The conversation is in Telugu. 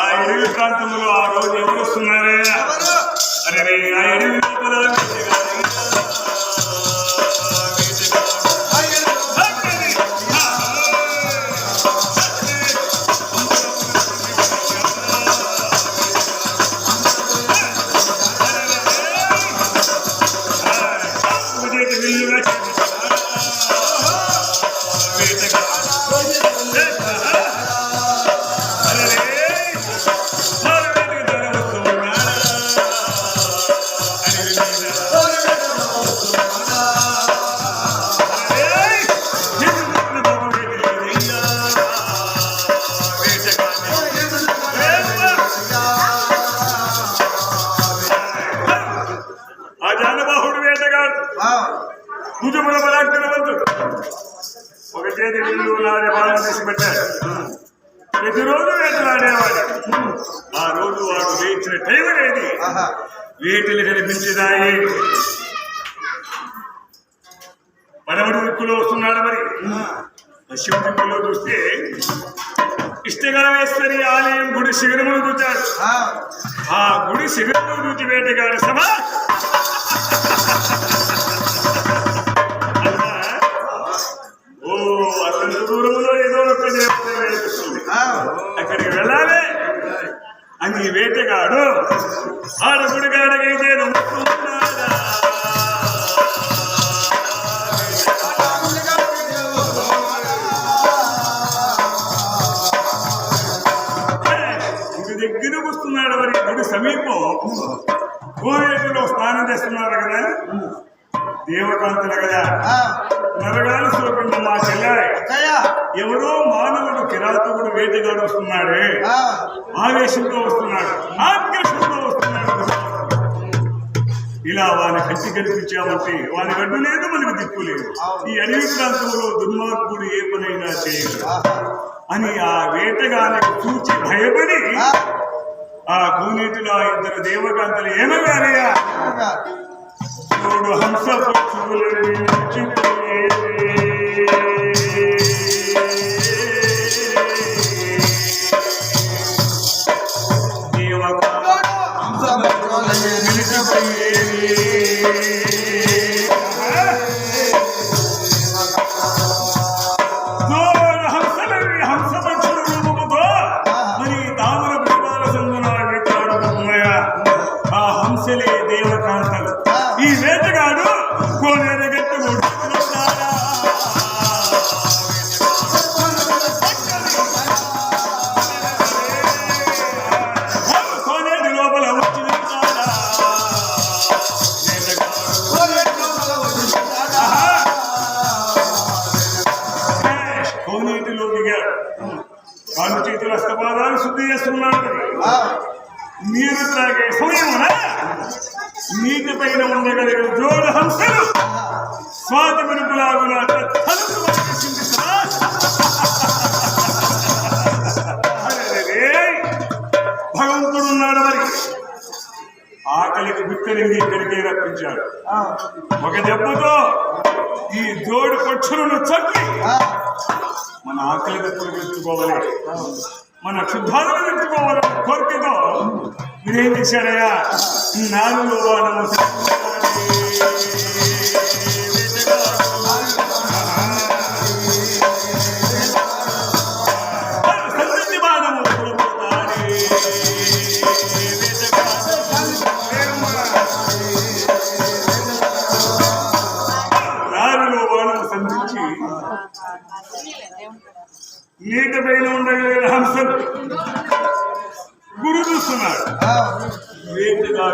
ఆ ఎడవి ప్రాంతంలో ఆ రోజు ఎవరు వస్తున్నారే? అరే ఆ ఎడవి లోపల భుజముల బలాక్రమంతుడు ఒక చేతి నీళ్లు నాడే బాగా తీసి పెట్టాడు. ప్రతిరోజు వేటలాడేవాడు. ఆ రోజు వాడు వేయించిన టైం అనేది వేటలు కనిపించినాయి. పడమటి దిక్కులో వస్తున్నాడు. మరి పశ్చిమ దిక్కులో చూస్తే ఇష్టగలవేశ్వరి ఆలయం గుడి శిఖరమును చూచాడు. ఆ గుడి శిఖరమును చూచి వేటగాడు సభ దూరంలో ఏదో ఒక దేవత అక్కడికి వెళ్ళాలి అని వేటగాడు ఆడ గుడిగాడకైతే దగ్గరకు వస్తున్నాడు. మరి గుడి సమీపం కోనేటిలో స్నానం చేస్తున్నారు కదా దేవకాంతులు కదా. నరగాలు చూపండి మా చెల్లాయి ఎవరో మానవుడు కిరాతకుడు వేటగాడు వస్తున్నాడే, ఆవేశంతో వస్తున్నాడు, ఆకర్షణతో వస్తున్నాడు. ఇలా వాని కంటి కనిపించామంటే వాని గడ్డు లేదు, మనకు దిక్కు లేదు. ఈ అడవి ప్రాంతంలో దుర్మార్గుడు ఏ పనైనా చేయడు అని ఆ వేటగానికి చూచి భయపడి ఆ కోనేటిలో ఇద్దరు దేవకాంతలు ఏమగారయ్యా చూడు హంస పక్షులు దేవకాంతలు ఈ వేటగాడు కోనేరుగట్టు కోనేటి లోపల వచ్చి కోనేటిలో దిగాడు. కాళ్ళు చేతులు హస్తపాదాలు శుద్ధి చేస్తున్నాడు. నీరు త్రాగే సమయమున నీటి పైన ఉండగలిగిన జోడు హంసలు స్వాతి మెరుపులాగున భగవంతుడున్నాడు. మరి ఆకలికి బిక్కలింగి ఇక్కడికే రప్పించాడు. ఒక దెబ్బతో ఈ జోడు పక్షులను చంపి మన ఆకలి దెబ్బలు తెచ్చుకోవాలి, మన క్షుద్ధాలను తెచ్చుకోవాలి కోరికతో మీరేం చేశారయ్యా? నాలుగు వాడము సంధించి నీటి పైన ఉండగలిగిన హంసలు గురు చూస్తున్నాడు.